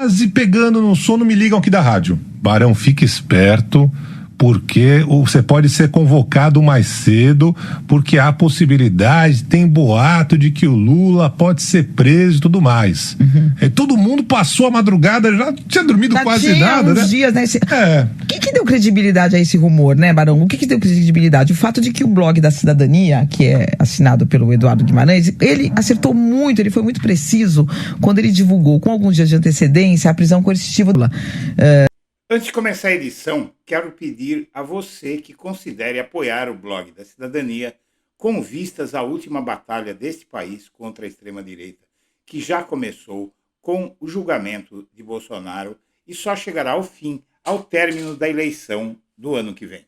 Quase pegando no sono, me ligam aqui da rádio. Barão, fique esperto, porque você pode ser convocado mais cedo, porque há possibilidade, tem boato de que o Lula pode ser preso e tudo mais. Todo mundo passou a madrugada, já tinha dormido quase nada, né? Dias, né? O que deu credibilidade a esse rumor, né, Barão? O que deu credibilidade? O fato de que o blog da Cidadania, que é assinado pelo Eduardo Guimarães, ele acertou muito, ele foi muito preciso quando ele divulgou com alguns dias de antecedência a prisão coercitiva do Lula. Antes de começar a edição, quero pedir a você que considere apoiar o blog da Cidadania com vistas à última batalha deste país contra a extrema-direita, que já começou com o julgamento de Bolsonaro e só chegará ao fim ao término da eleição do ano que vem.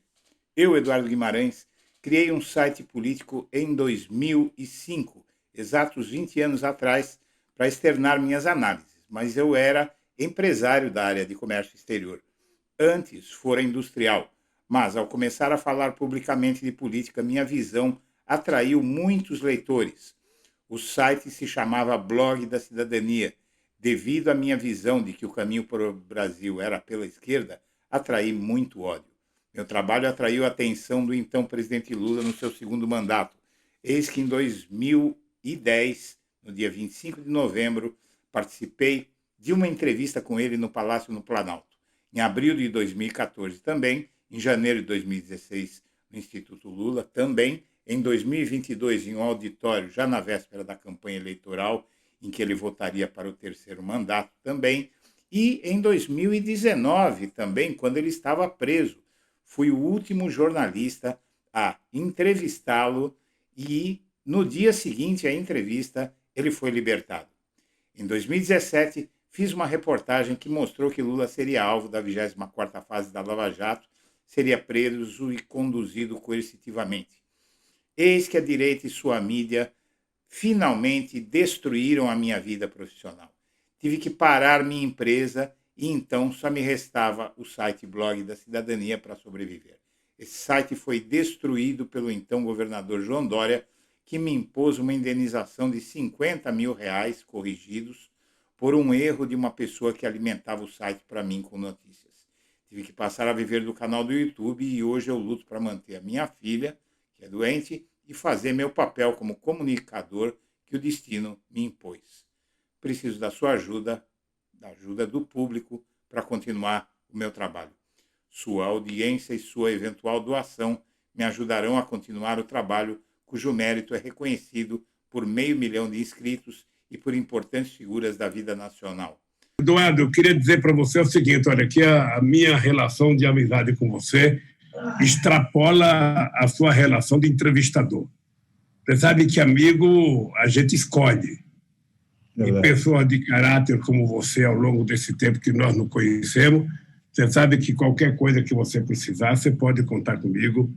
Eu, Eduardo Guimarães, criei um site político em 2005, exatos 20 anos atrás, para externar minhas análises, mas eu era empresário da área de comércio exterior. Antes fora industrial, mas ao começar a falar publicamente de política, minha visão atraiu muitos leitores. O site se chamava Blog da Cidadania. Devido à minha visão de que o caminho para o Brasil era pela esquerda, atraí muito ódio. Meu trabalho atraiu a atenção do então presidente Lula no seu segundo mandato. Eis que em 2010, no dia 25 de novembro, participei de uma entrevista com ele no Palácio no Planalto. Em abril de 2014 também, em janeiro de 2016 no Instituto Lula, também em 2022 em um auditório, já na véspera da campanha eleitoral, em que ele votaria para o terceiro mandato também, e em 2019 também, quando ele estava preso. Fui o último jornalista a entrevistá-lo e no dia seguinte à entrevista ele foi libertado. Em 2017, fiz uma reportagem que mostrou que Lula seria alvo da 24ª fase da Lava Jato, seria preso e conduzido coercitivamente. Eis que a direita e sua mídia finalmente destruíram a minha vida profissional. Tive que parar minha empresa e então só me restava o site Blog da Cidadania para sobreviver. Esse site foi destruído pelo então governador João Dória, que me impôs uma indenização de R$50 mil corrigidos por um erro de uma pessoa que alimentava o site para mim com notícias. Tive que passar a viver do canal do YouTube e hoje eu luto para manter a minha filha, que é doente, e fazer meu papel como comunicador que o destino me impôs. Preciso da sua ajuda, da ajuda do público, para continuar o meu trabalho. Sua audiência e sua eventual doação me ajudarão a continuar o trabalho cujo mérito é reconhecido por 500 mil de inscritos e por importantes figuras da vida nacional. Eduardo, eu queria dizer para você o seguinte, olha, que a minha relação de amizade com você extrapola a sua relação de entrevistador. Você sabe que amigo a gente escolhe. E pessoas de caráter como você, ao longo desse tempo que nós nos conhecemos, você sabe que qualquer coisa que você precisar, você pode contar comigo.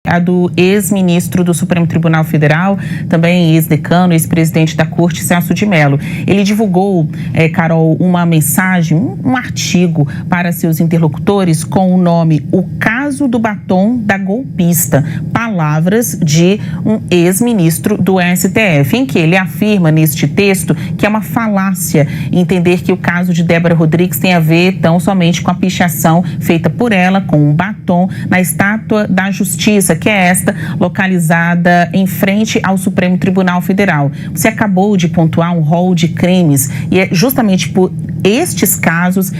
A do ex-ministro do Supremo Tribunal Federal, também ex-decano, ex-presidente da Corte, Celso de Mello. Ele divulgou, Carol, uma mensagem, um artigo para seus interlocutores com o nome O Caso do Batom da Golpista, palavras de um ex-ministro do STF, em que ele afirma neste texto que é uma falácia entender que o caso de Débora Rodrigues tem a ver tão somente com a pichação feita por ela com um batom na Estátua da Justiça, que é esta, localizada em frente ao Supremo Tribunal Federal. Você acabou de pontuar um rol de crimes e é justamente por estes casos,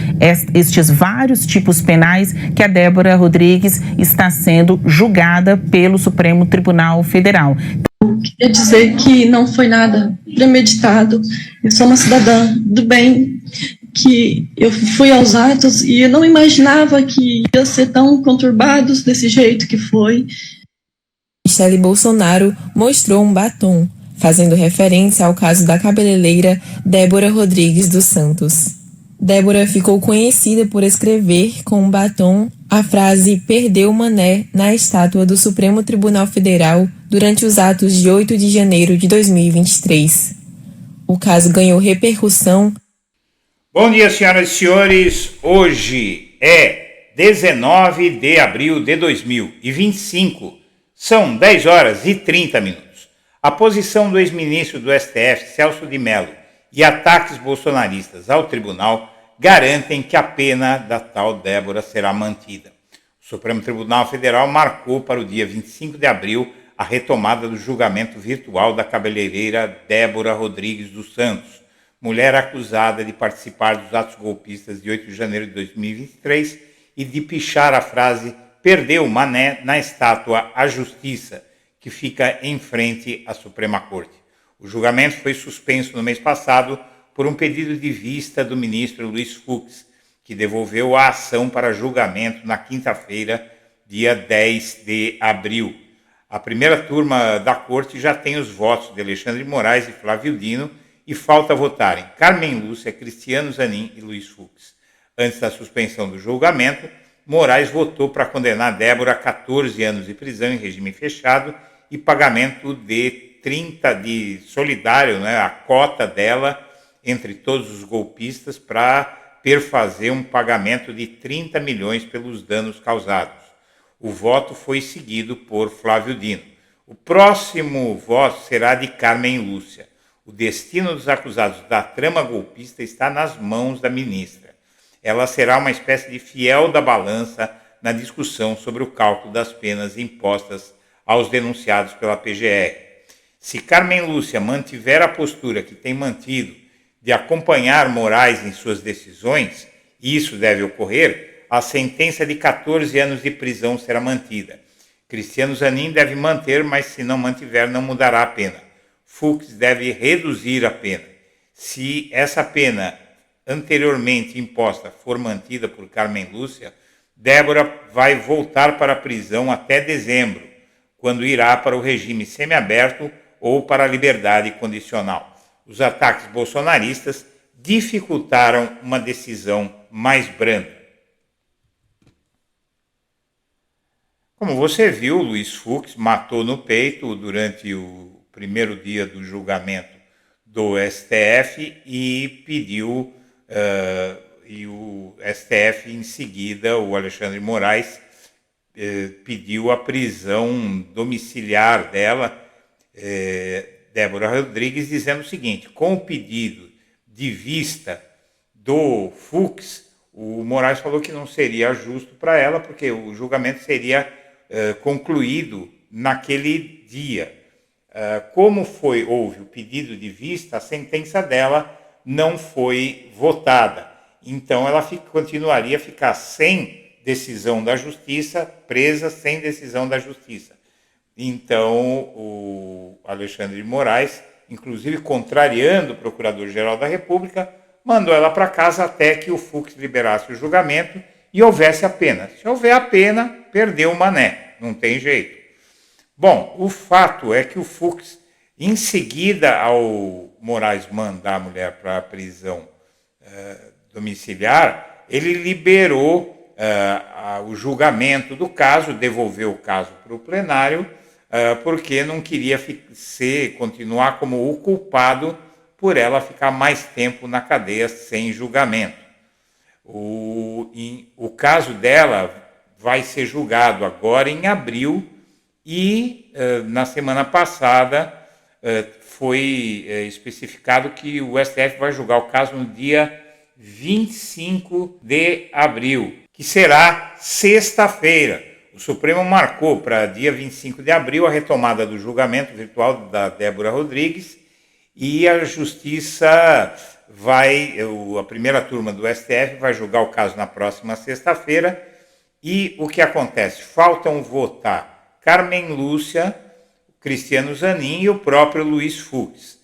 estes vários tipos penais, que a Débora Rodrigues está sendo julgada pelo Supremo Tribunal Federal. Queria dizer que não foi nada premeditado. Eu sou uma cidadã do bem, que eu fui aos atos e eu não imaginava que ia ser tão conturbados desse jeito que foi. Michele Bolsonaro mostrou um batom, fazendo referência ao caso da cabeleireira Débora Rodrigues dos Santos. Débora ficou conhecida por escrever com um batom a frase "Perdeu o mané" na estátua do Supremo Tribunal Federal durante os atos de 8 de janeiro de 2023. O caso ganhou repercussão. Bom dia, senhoras e senhores. Hoje é 19 de abril de 2025. São 10 horas e 30 minutos. A posição do ex-ministro do STF, Celso de Mello, e ataques bolsonaristas ao tribunal garantem que a pena da tal Débora será mantida. O Supremo Tribunal Federal marcou para o dia 25 de abril a retomada do julgamento virtual da cabeleireira Débora Rodrigues dos Santos, mulher acusada de participar dos atos golpistas de 8 de janeiro de 2023 e de pichar a frase "perdeu o mané" na estátua A Justiça, que fica em frente à Suprema Corte. O julgamento foi suspenso no mês passado por um pedido de vista do ministro Luiz Fux, que devolveu a ação para julgamento na quinta-feira, dia 10 de abril. A primeira turma da Corte já tem os votos de Alexandre de Moraes e Flávio Dino e falta votarem Carmen Lúcia, Cristiano Zanin e Luiz Fux. Antes da suspensão do julgamento, Moraes votou para condenar Débora a 14 anos de prisão em regime fechado e pagamento de 30 de solidário, a cota dela entre todos os golpistas para perfazer um pagamento de 30 milhões pelos danos causados. O voto foi seguido por Flávio Dino. O próximo voto será de Carmen Lúcia. O destino dos acusados da trama golpista está nas mãos da ministra. Ela será uma espécie de fiel da balança na discussão sobre o cálculo das penas impostas aos denunciados pela PGR. Se Carmen Lúcia mantiver a postura que tem mantido de acompanhar Moraes em suas decisões, e isso deve ocorrer, a sentença de 14 anos de prisão será mantida. Cristiano Zanin deve manter, mas se não mantiver, não mudará a pena. Fux deve reduzir a pena. Se essa pena anteriormente imposta for mantida por Carmen Lúcia, Débora vai voltar para a prisão até dezembro, quando irá para o regime semiaberto ou para a liberdade condicional. Os ataques bolsonaristas dificultaram uma decisão mais branda. Como você viu, Luiz Fux matou no peito durante o primeiro dia do julgamento do STF e pediu, e o STF em seguida, o Alexandre de Moraes, pediu a prisão domiciliar dela, Débora Rodrigues, dizendo o seguinte: com o pedido de vista do Fux, o Moraes falou que não seria justo para ela, porque o julgamento seria concluído naquele dia. Como houve o pedido de vista, a sentença dela não foi votada. Então ela continuaria a ficar sem decisão da Justiça, presa sem decisão da Justiça. Então, o Alexandre de Moraes, inclusive contrariando o Procurador-Geral da República, mandou ela para casa até que o Fux liberasse o julgamento e houvesse a pena. Se houver a pena, perdeu o mané, não tem jeito. Bom, o fato é que o Fux, em seguida ao Moraes mandar a mulher para a prisão domiciliar, ele liberou o julgamento do caso, devolveu o caso para o plenário, porque não queria continuar como o culpado por ela ficar mais tempo na cadeia sem julgamento. O caso dela vai ser julgado agora em abril e na semana passada foi especificado que o STF vai julgar o caso no dia 25 de abril, que será sexta-feira. O Supremo marcou para dia 25 de abril a retomada do julgamento virtual da Débora Rodrigues e a Justiça a primeira turma do STF vai julgar o caso na próxima sexta-feira. E o que acontece? Faltam votar Carmen Lúcia, Cristiano Zanin e o próprio Luiz Fux.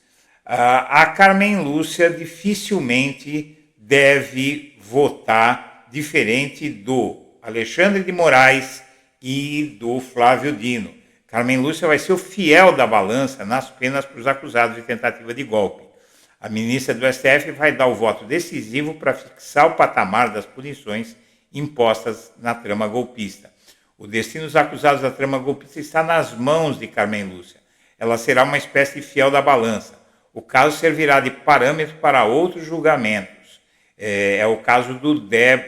A Carmen Lúcia dificilmente deve votar diferente do Alexandre de Moraes e do Flávio Dino. Carmen Lúcia vai ser o fiel da balança nas penas para os acusados de tentativa de golpe. A ministra do STF vai dar o voto decisivo para fixar o patamar das punições impostas na trama golpista. O destino dos acusados da trama golpista está nas mãos de Carmen Lúcia. Ela será uma espécie de fiel da balança. O caso servirá de parâmetro para outros julgamentos. É o caso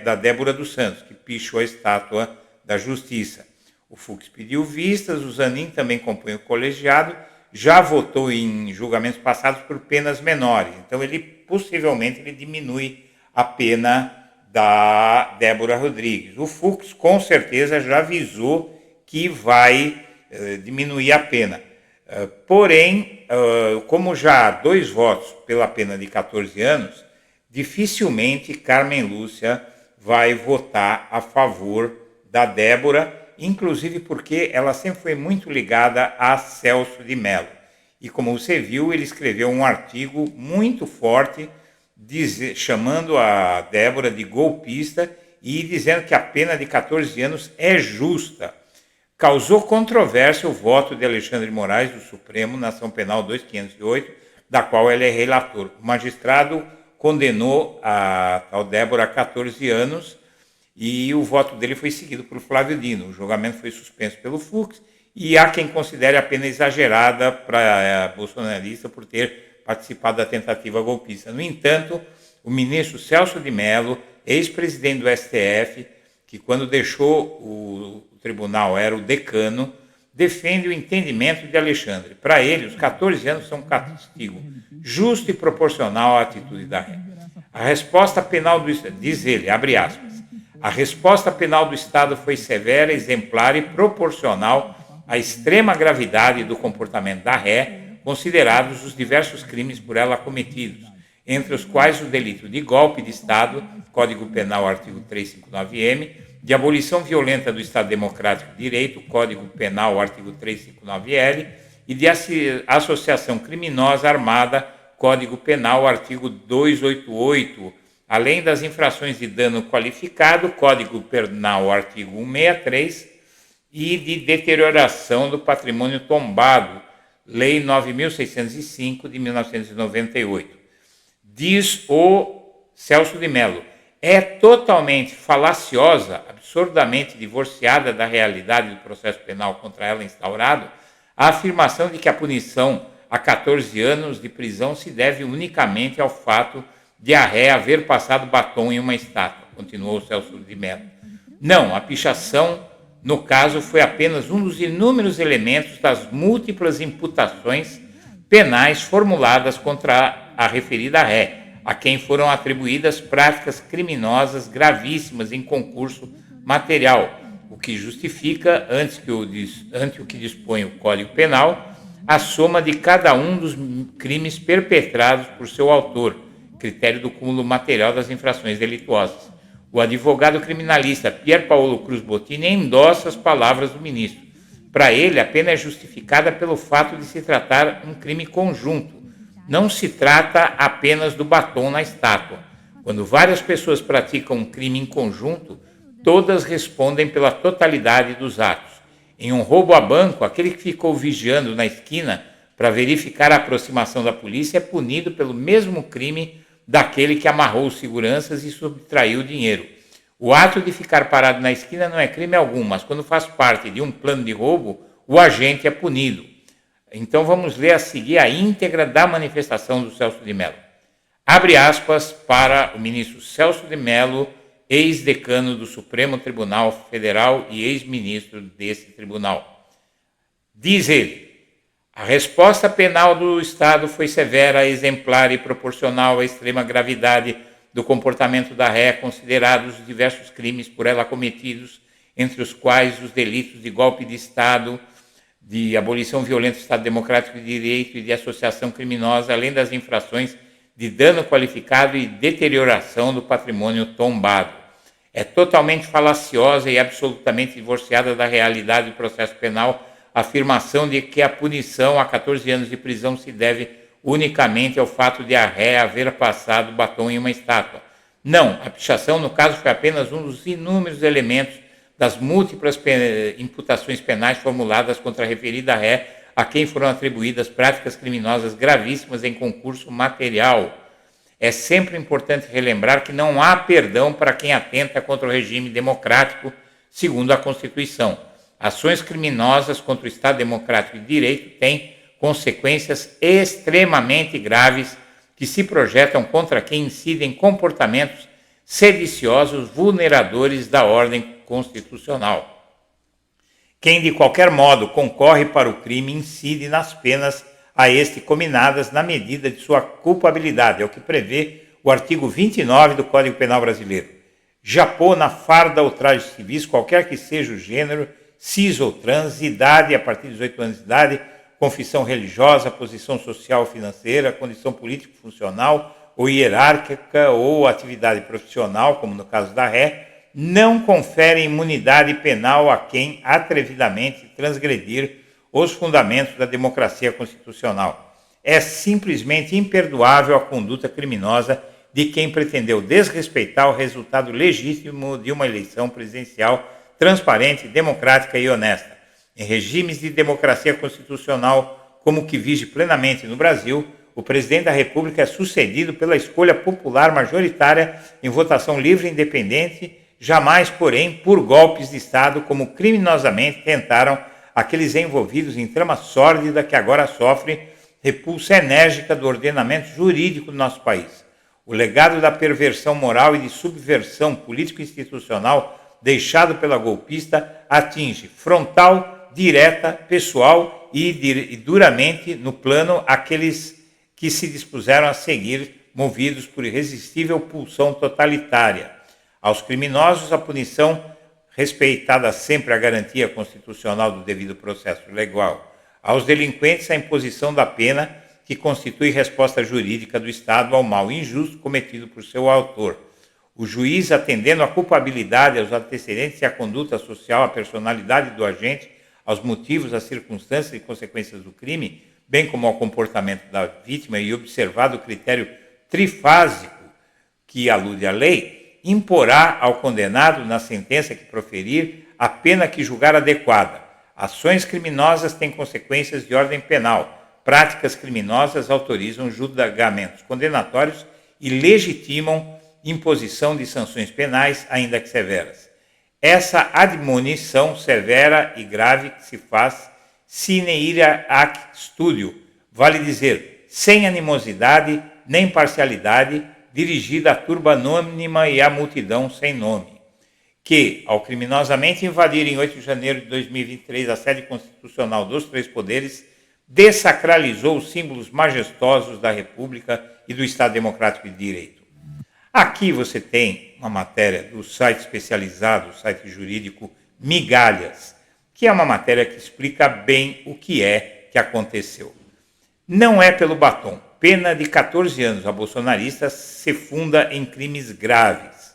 da Débora dos Santos, que pichou a estátua da Justiça. O Fux pediu vistas, o Zanin também compõe o colegiado. já votou em julgamentos passados por penas menores. Então, possivelmente ele diminui a pena da Débora Rodrigues. O Fux, com certeza, já avisou que vai diminuir a pena. Porém, como já há 2 votos pela pena de 14 anos, dificilmente Carmen Lúcia vai votar a favor da Débora, inclusive porque ela sempre foi muito ligada a Celso de Mello. E como você viu, ele escreveu um artigo muito forte chamando a Débora de golpista e dizendo que a pena de 14 anos é justa. Causou controvérsia o voto de Alexandre de Moraes do Supremo na ação penal 2508, da qual ele é relator. O magistrado condenou a tal Débora a 14 anos e o voto dele foi seguido por Flávio Dino. O julgamento foi suspenso pelo Fux e há quem considere a pena exagerada para bolsonarista por ter participado da tentativa golpista. No entanto, o ministro Celso de Mello, ex-presidente do STF, que quando deixou o tribunal era o decano, defende o entendimento de Alexandre. Para ele, os 14 anos são um castigo justo e proporcional à atitude da ré. A resposta penal do Estado, diz ele, abre aspas, a resposta penal do Estado foi severa, exemplar e proporcional à extrema gravidade do comportamento da ré, considerados os diversos crimes por ela cometidos, entre os quais o delito de golpe de Estado, Código Penal, artigo 359-M, de abolição violenta do Estado Democrático de Direito, Código Penal, artigo 359-L, e de associação criminosa armada, Código Penal, artigo 288, além das infrações de dano qualificado, Código Penal, artigo 163, e de deterioração do patrimônio tombado, Lei 9.605, de 1998. Diz o Celso de Mello, é totalmente falaciosa, absurdamente divorciada da realidade do processo penal contra ela instaurado, a afirmação de que a punição a 14 anos de prisão se deve unicamente ao fato de a ré haver passado batom em uma estátua, continuou Celso de Mello. Não, a pichação, no caso, foi apenas um dos inúmeros elementos das múltiplas imputações penais formuladas contra a referida ré, a quem foram atribuídas práticas criminosas gravíssimas em concurso material, o que justifica, ante o que dispõe o Código Penal, a soma de cada um dos crimes perpetrados por seu autor, critério do cúmulo material das infrações delituosas. O advogado criminalista Pier Paolo Cruz Bottini endossa as palavras do ministro. Para ele, a pena é justificada pelo fato de se tratar um crime conjunto. Não se trata apenas do batom na estátua. Quando várias pessoas praticam um crime em conjunto, todas respondem pela totalidade dos atos. Em um roubo a banco, aquele que ficou vigiando na esquina para verificar a aproximação da polícia é punido pelo mesmo crime daquele que amarrou os seguranças e subtraiu o dinheiro. O ato de ficar parado na esquina não é crime algum, mas quando faz parte de um plano de roubo, o agente é punido. Então vamos ler a seguir a íntegra da manifestação do Celso de Mello. Abre aspas para o ministro Celso de Mello, ex-decano do Supremo Tribunal Federal e ex-ministro desse tribunal. Diz ele, a resposta penal do Estado foi severa, exemplar e proporcional à extrema gravidade do comportamento da ré, considerados os diversos crimes por ela cometidos, entre os quais os delitos de golpe de Estado, de abolição violenta do Estado Democrático de Direito e de associação criminosa, além das infrações de dano qualificado e deterioração do patrimônio tombado. É totalmente falaciosa e absolutamente divorciada da realidade do processo penal a afirmação de que a punição a 14 anos de prisão se deve unicamente ao fato de a ré haver passado batom em uma estátua. Não, a pichação, no caso, foi apenas um dos inúmeros elementos das múltiplas imputações penais formuladas contra a referida ré, a quem foram atribuídas práticas criminosas gravíssimas em concurso material. É sempre importante relembrar que não há perdão para quem atenta contra o regime democrático, segundo a Constituição. Ações criminosas contra o Estado Democrático de Direito têm consequências extremamente graves que se projetam contra quem incide em comportamentos sediciosos vulneradores da ordem constitucional. Quem de qualquer modo concorre para o crime incide nas penas a este cominadas na medida de sua culpabilidade, é o que prevê o artigo 29 do Código Penal Brasileiro. Já pôr na farda ou traje civis, qualquer que seja o gênero, cis ou trans, idade a partir de 18 anos de idade, confissão religiosa, posição social ou financeira, condição político-funcional ou hierárquica ou atividade profissional, como no caso da ré, não confere imunidade penal a quem atrevidamente transgredir os fundamentos da democracia constitucional. É simplesmente imperdoável a conduta criminosa de quem pretendeu desrespeitar o resultado legítimo de uma eleição presidencial transparente, democrática e honesta. Em regimes de democracia constitucional, como o que vige plenamente no Brasil, o presidente da República é sucedido pela escolha popular majoritária em votação livre e independente, jamais, porém, por golpes de Estado, como criminosamente tentaram aqueles envolvidos em trama sórdida que agora sofre repulsa enérgica do ordenamento jurídico do nosso país. O legado da perversão moral e de subversão político-institucional deixado pela golpista atinge frontal, direta, pessoal e duramente no plano aqueles que se dispuseram a seguir, movidos por irresistível pulsão totalitária. Aos criminosos, a punição, respeitada sempre a garantia constitucional do devido processo legal. Aos delinquentes, a imposição da pena, que constitui resposta jurídica do Estado ao mal injusto cometido por seu autor. O juiz, atendendo à culpabilidade, aos antecedentes e à conduta social, à personalidade do agente, aos motivos, às circunstâncias e consequências do crime, bem como ao comportamento da vítima e observado o critério trifásico que alude à lei, imporá ao condenado, na sentença que proferir, a pena que julgar adequada. Ações criminosas têm consequências de ordem penal. Práticas criminosas autorizam julgamentos condenatórios e legitimam imposição de sanções penais, ainda que severas. Essa admonição severa e grave que se faz sine ira ac studio, vale dizer, sem animosidade nem parcialidade, dirigida à turba anônima e à multidão sem nome, que, ao criminosamente invadir em 8 de janeiro de 2023 a sede constitucional dos três poderes, dessacralizou os símbolos majestosos da República e do Estado Democrático de Direito. Aqui você tem uma matéria do site especializado, o site jurídico Migalhas, que é uma matéria que explica bem o que é que aconteceu. Não é pelo batom. Pena de 14 anos a bolsonaristas se funda em crimes graves.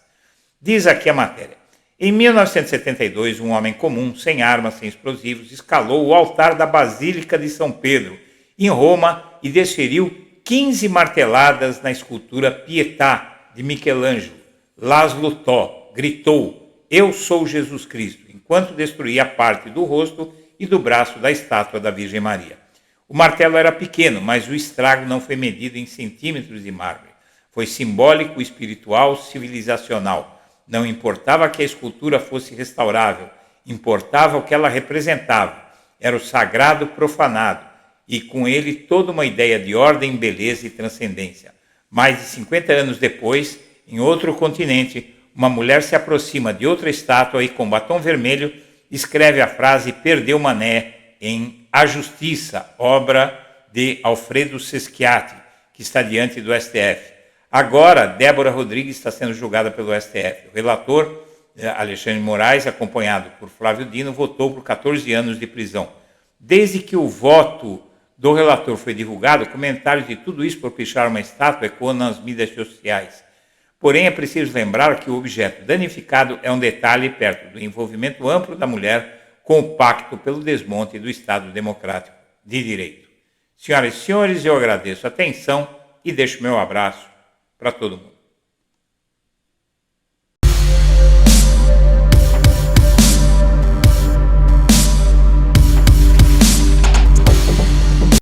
Diz aqui a matéria. Em 1972, um homem comum, sem armas, sem explosivos, escalou o altar da Basílica de São Pedro, em Roma, e desferiu 15 marteladas na escultura Pietà, de Michelangelo. Laszlo Tó gritou, "Eu sou Jesus Cristo", enquanto destruía parte do rosto e do braço da estátua da Virgem Maria. O martelo era pequeno, mas o estrago não foi medido em centímetros de mármore. Foi simbólico, espiritual, civilizacional. Não importava que a escultura fosse restaurável, importava o que ela representava. Era o sagrado profanado, e com ele toda uma ideia de ordem, beleza e transcendência. Mais de 50 anos depois, em outro continente, uma mulher se aproxima de outra estátua e, com batom vermelho, escreve a frase "Perdeu Mané" em A Justiça, obra de Alfredo Seschiati, que está diante do STF. Agora, Débora Rodrigues está sendo julgada pelo STF. O relator, Alexandre de Moraes, acompanhado por Flávio Dino, votou por 14 anos de prisão. Desde que o voto do relator foi divulgado, comentários de tudo isso por pichar uma estátua ecoam nas mídias sociais. Porém, é preciso lembrar que o objeto danificado é um detalhe perto do envolvimento amplo da mulher com o pacto pelo desmonte do Estado Democrático de Direito. Senhoras e senhores, eu agradeço a atenção e deixo meu abraço para todo mundo.